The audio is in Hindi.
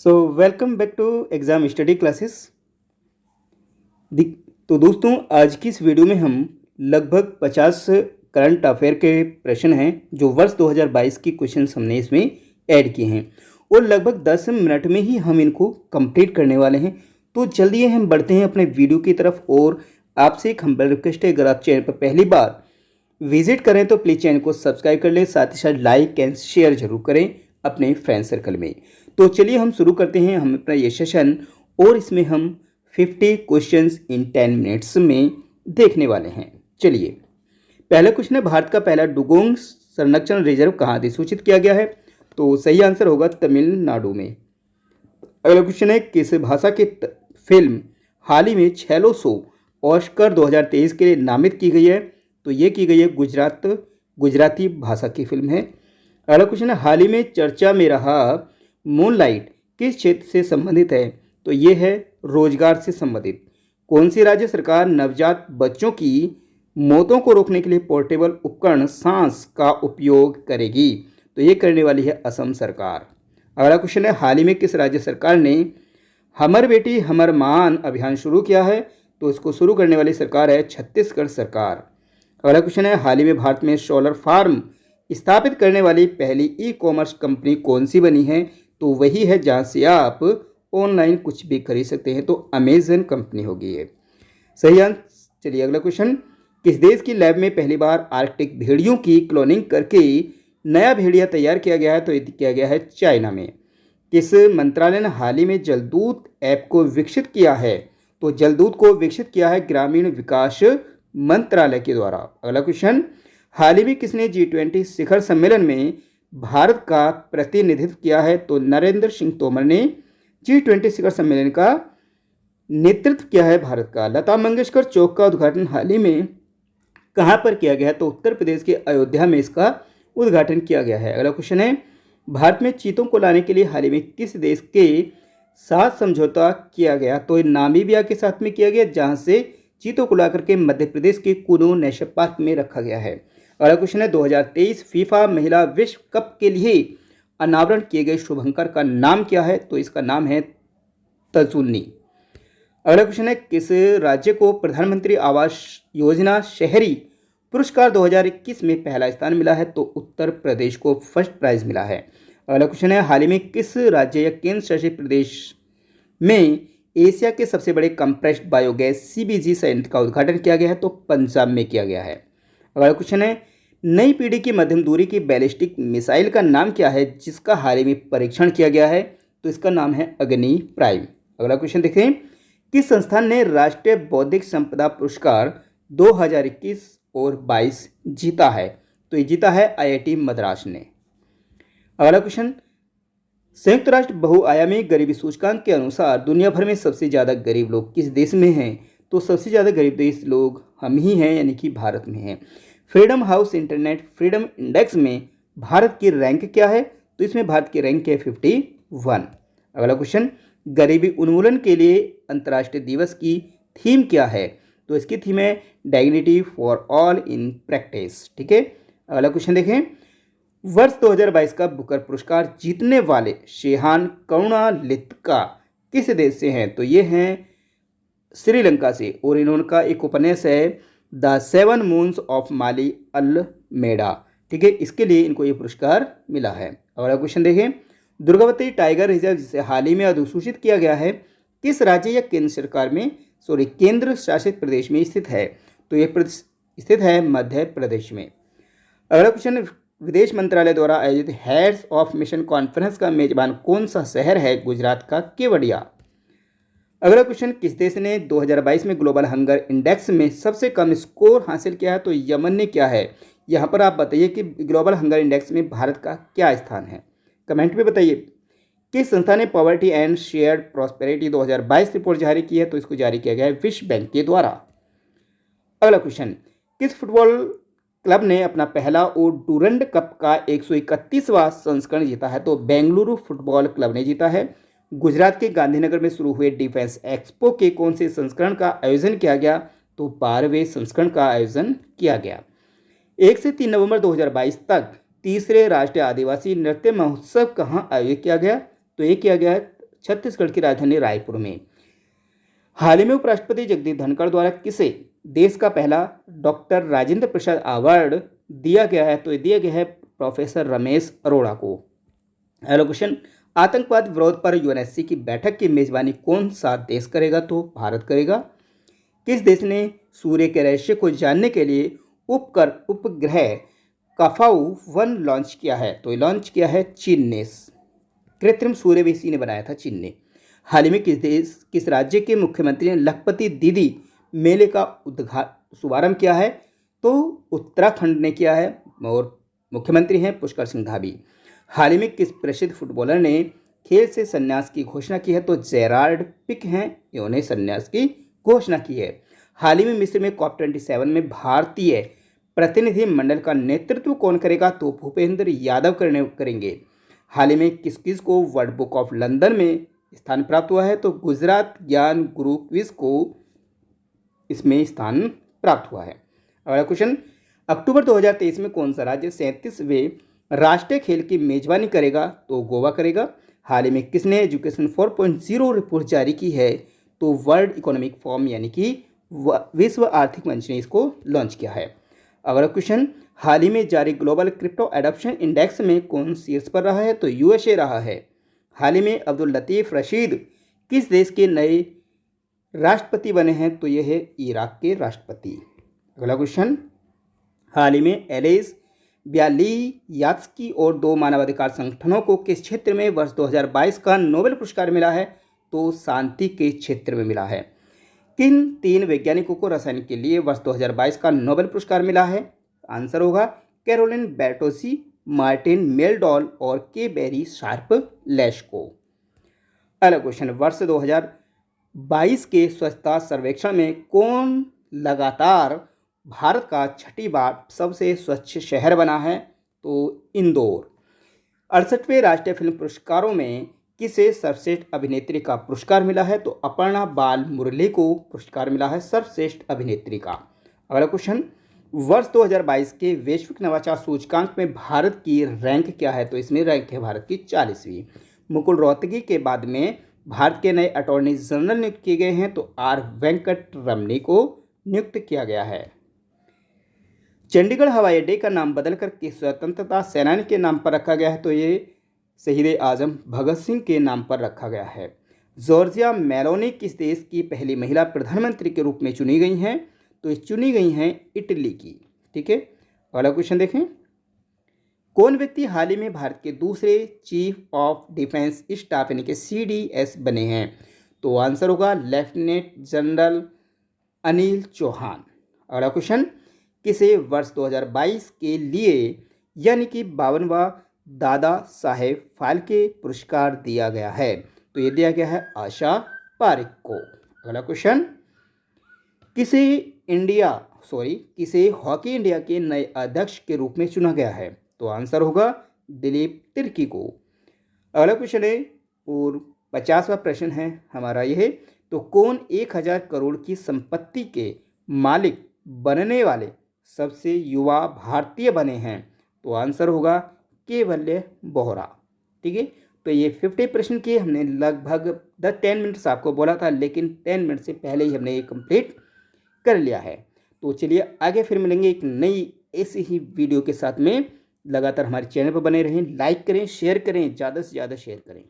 So welcome back to exam study classes. तो दोस्तों, आज की इस वीडियो में हम लगभग 50 करंट अफेयर के प्रश्न हैं जो वर्ष 2022 की क्वेश्चन हमने इसमें ऐड किए हैं और लगभग 10 मिनट में ही हम इनको कंप्लीट करने वाले हैं। तो जल्दी हम बढ़ते हैं अपने वीडियो की तरफ। और आपसे एक हम्बल रिक्वेस्ट है, अगर आप चैनल पर पहली बार विजिट करें तो प्लीज़ चैनल को सब्सक्राइब कर लें, साथ ही साथ लाइक एंड शेयर जरूर करें अपने फ्रेंड सर्कल में। तो चलिए हम शुरू करते हैं हम अपना ये सेशन, और इसमें हम 50 क्वेश्चंस इन 10 मिनट्स में देखने वाले हैं। चलिए, पहला क्वेश्चन है, भारत का पहला डुगोंग संरक्षण रिजर्व कहाँ अधिसूचित किया गया है? तो सही आंसर होगा तमिलनाडु में। अगला क्वेश्चन है, किस भाषा की फिल्म हाल ही में छेलो शो ऑस्कर 2023 के लिए नामित की गई है? तो ये की गई है गुजराती भाषा की फिल्म है। अगला क्वेश्चन है, हाल ही में चर्चा में रहा मूनलाइट किस क्षेत्र से संबंधित है? तो ये है रोजगार से संबंधित। कौन सी राज्य सरकार नवजात बच्चों की मौतों को रोकने के लिए पोर्टेबल उपकरण सांस का उपयोग करेगी? तो ये करने वाली है असम सरकार। अगला क्वेश्चन है, हाल ही में किस राज्य सरकार ने हमर बेटी हमर मान अभियान शुरू किया है? तो इसको शुरू करने वाली सरकार है छत्तीसगढ़ सरकार। अगला क्वेश्चन है, हाल ही में भारत में सोलर फार्म स्थापित करने वाली पहली ई कॉमर्स कंपनी कौन सी बनी है? तो वही है जहां से आप ऑनलाइन कुछ भी खरीद सकते हैं, तो अमेजन कंपनी होगी ये। सही आंसर। चलिए अगला क्वेश्चन, किस देश की लैब में पहली बार आर्कटिक भेड़ियों की क्लोनिंग करके नया भेड़िया तैयार किया गया है? तो ये किया गया है चाइना में। किस मंत्रालय ने हाल ही में जलदूत ऐप को विकसित किया है? तो जलदूत को विकसित किया है ग्रामीण विकास मंत्रालय के द्वारा। अगला क्वेश्चन, हाल ही में किसने G20 शिखर सम्मेलन में भारत का प्रतिनिधित्व किया है? तो नरेंद्र सिंह तोमर ने G20 शिखर सम्मेलन का नेतृत्व किया है भारत का। लता मंगेशकर चौक का उद्घाटन हाल ही में कहाँ पर किया गया है? तो उत्तर प्रदेश के अयोध्या में इसका उद्घाटन किया गया है। अगला क्वेश्चन है, भारत में चीतों को लाने के लिए हाल ही में किस देश के साथ समझौता किया गया? तो नामीबिया के साथ में किया गया, जहाँ से चीतों को लाकर के मध्य प्रदेश के कुनो नेशनल पार्क में रखा गया है। अगला क्वेश्चन है, 2023 फीफा महिला विश्व कप के लिए अनावरण किए गए शुभंकर का नाम क्या है? तो इसका नाम है तजुन्नी। अगला क्वेश्चन है, किस राज्य को प्रधानमंत्री आवास योजना शहरी पुरस्कार 2021 में पहला स्थान मिला है? तो उत्तर प्रदेश को फर्स्ट प्राइज मिला है। अगला क्वेश्चन है, हाल ही में किस राज्य या केंद्र शासित प्रदेश में एशिया के सबसे बड़े कंप्रेस्ड बायोगैस CBG संयंत्र का उद्घाटन किया गया है? तो पंजाब में किया गया है। अगला क्वेश्चन है, नई पीढ़ी की मध्यम दूरी की बैलिस्टिक मिसाइल का नाम क्या है जिसका हाल ही में परीक्षण किया गया है? तो इसका नाम है अग्नि प्राइम। अगला क्वेश्चन देखें, किस संस्थान ने राष्ट्रीय बौद्धिक संपदा पुरस्कार 2021 और 22 जीता है? तो ये जीता है IIT मद्रास ने। अगला क्वेश्चन, संयुक्त राष्ट्र बहुआयामी गरीबी सूचकांक के अनुसार दुनिया भर में सबसे ज़्यादा गरीब लोग किस देश में हैं? तो सबसे ज़्यादा गरीब देश लोग हम ही हैं, यानी कि भारत में हैं। Freedom house internet freedom index में भारत की रैंक क्या है? तो इसमें भारत की रैंक है 51। अगला क्वेश्चन, गरीबी उन्मूलन के लिए अंतर्राष्ट्रीय दिवस की थीम क्या है? तो इसकी थीम है डाइग्निटी फॉर ऑल इन प्रैक्टिस। ठीक है। अगला क्वेश्चन देखें, वर्ष 2022 का बुकर पुरस्कार जीतने वाले शेहान करुणालित्का किस देश से हैं? तो ये हैं श्रीलंका से, और इन्होंने एक उपन्यास है the 7 moons of Maali Almeida. ठीक है, इसके लिए इनको ये पुरस्कार मिला है। अगला क्वेश्चन देखें, दुर्गावती टाइगर रिजर्व जिसे हाल ही में अधिसूचित किया गया है किस राज्य या केंद्र शासित प्रदेश में स्थित है? तो ये स्थित है मध्य प्रदेश में। अगला क्वेश्चन, विदेश मंत्रालय द्वारा आयोजित हेड्स ऑफ मिशन कॉन्फ्रेंस का मेजबान कौन सा शहर है? गुजरात का केवड़िया। अगला क्वेश्चन, किस देश ने 2022 में ग्लोबल हंगर इंडेक्स में सबसे कम स्कोर हासिल किया है? तो यमन ने किया है। यहाँ पर आप बताइए कि ग्लोबल हंगर इंडेक्स में भारत का क्या स्थान है, कमेंट में बताइए। किस संस्था ने poverty and shared prosperity 2022 report जारी की है? तो इसको जारी किया गया है विश्व बैंक के द्वारा। अगला क्वेश्चन, किस फुटबॉल क्लब ने अपना पहला और डूरंड कप का 131वां संस्करण जीता है? तो बेंगलुरु फुटबॉल क्लब ने जीता है। गुजरात के गांधीनगर में शुरू हुए डिफेंस एक्सपो के कौन से संस्करण का आयोजन किया गया? तो 12वें संस्करण का आयोजन किया गया। 1 से 3 नवंबर 2022 तक तीसरे राष्ट्रीय आदिवासी नृत्य महोत्सव कहाँ आयोजित किया गया? तो ये किया गया है छत्तीसगढ़ की राजधानी रायपुर में। हाल ही में उपराष्ट्रपति जगदीप धनखड़ द्वारा किसे देश का पहला डॉक्टर राजेंद्र प्रसाद अवार्ड दिया गया है? तो ये दिया गया है प्रोफेसर रमेश अरोड़ा को। अगला क्वेश्चन, आतंकवाद विरोध पर यूएनएससी की बैठक की मेजबानी कौन सा देश करेगा? तो भारत करेगा। किस देश ने सूर्य के रहस्य को जानने के लिए उपग्रह काफाऊ-1 लॉन्च किया है? तो ये लॉन्च किया है चीन ने। कृत्रिम सूर्य भी इसी ने बनाया था, चीन ने। हाल ही में किस राज्य के मुख्यमंत्री ने लखपति दीदी मेले का शुभारंभ किया है? तो उत्तराखंड ने किया है और मुख्यमंत्री हैं पुष्कर सिंह धामी। हाल ही में किस प्रसिद्ध फुटबॉलर ने खेल से संन्यास की घोषणा की है? तो जेरार्ड पिक हैं, इन्होंने संन्यास की घोषणा की है। हाल ही में मिस्र में COP27 में भारतीय प्रतिनिधि मंडल का नेतृत्व कौन करेगा? तो भूपेंद्र यादव करेंगे। हाल ही में किस को वर्ल्ड बुक ऑफ लंदन में स्थान प्राप्त हुआ है? तो गुजरात ज्ञान गुरु क्विज को इसमें स्थान प्राप्त हुआ है। अगला क्वेश्चन, अक्टूबर 2023 में कौन सा राज्य 37वें राष्ट्रीय खेल की मेजबानी करेगा? तो गोवा करेगा। हाल ही में किसने एजुकेशन 4.0 रिपोर्ट जारी की है? तो वर्ल्ड इकोनॉमिक फोरम यानी कि विश्व आर्थिक मंच ने इसको लॉन्च किया है। अगला क्वेश्चन, हाल ही में जारी ग्लोबल क्रिप्टो एडॉप्शन इंडेक्स में कौन शीर्ष पर रहा है? तो यूएसए रहा है। हाल ही में अब्दुल लतीफ़ रशीद किस देश के नए राष्ट्रपति बने हैं? तो यह है इराक के राष्ट्रपति। अगला क्वेश्चन, हाल ही में एलेस ब्यालियात्स्की और 2 मानवाधिकार संगठनों को किस क्षेत्र में वर्ष 2022 का नोबेल पुरस्कार मिला है? तो शांति के क्षेत्र में मिला है। किन 3 वैज्ञानिकों को रसायन के लिए वर्ष 2022 का नोबेल पुरस्कार मिला है? आंसर होगा कैरोलिन बैर्टोसी, मार्टिन मेलडॉल और के बेरी शार्प लैश को। अगला क्वेश्चन, वर्ष 2022 के स्वच्छता सर्वेक्षण में कौन लगातार भारत का 6ठी बार सबसे स्वच्छ शहर बना है? तो इंदौर। 68वें राष्ट्रीय फिल्म पुरस्कारों में किसे सर्वश्रेष्ठ अभिनेत्री का पुरस्कार मिला है? तो अपर्णा बाल मुरली को पुरस्कार मिला है सर्वश्रेष्ठ अभिनेत्री का। अगला क्वेश्चन, वर्ष 2022 के वैश्विक नवाचार सूचकांक में भारत की रैंक क्या है? तो इसमें रैंक है भारत की 40वीं। मुकुल रोहतगी के बाद में भारत के नए अटॉर्नी जनरल नियुक्त किए गए हैं, तो आर वेंकट रमनी को नियुक्त किया गया है। चंडीगढ़ हवाई अड्डे का नाम बदलकर किस स्वतंत्रता सेनानी के नाम पर रखा गया है? तो ये शहीद आजम भगत सिंह के नाम पर रखा गया है। जॉर्जिया मेलोनी किस देश की पहली महिला प्रधानमंत्री के रूप में चुनी गई हैं? तो ये चुनी गई हैं इटली की। ठीक है, अगला क्वेश्चन देखें, कौन व्यक्ति हाल ही में भारत के दूसरे चीफ ऑफ डिफेंस स्टाफ यानी कि CDS बने हैं? तो आंसर होगा लेफ्टिनेंट जनरल अनिल चौहान। अगला क्वेश्चन, किसे वर्ष 2022 के लिए यानी कि 52वां दादा साहेब फाल्के पुरस्कार दिया गया है? तो ये दिया गया है आशा पारिक को। अगला क्वेश्चन, किसे हॉकी इंडिया के नए अध्यक्ष के रूप में चुना गया है? तो आंसर होगा दिलीप तिर्की को। अगला क्वेश्चन है और 50वां प्रश्न है हमारा यह, तो कौन 1000 करोड़ की संपत्ति के मालिक बनने वाले सबसे युवा भारतीय बने हैं? तो आंसर होगा केवल्य बोहरा। ठीक है, तो ये 50 प्रश्न के हमने लगभग 10 मिनट्स आपको बोला था, लेकिन 10 मिनट से पहले ही हमने ये कंप्लीट कर लिया है। तो चलिए आगे फिर मिलेंगे एक नई ऐसी ही वीडियो के साथ में। लगातार हमारे चैनल पर बने रहें, लाइक करें, शेयर करें, ज़्यादा से ज़्यादा शेयर करें।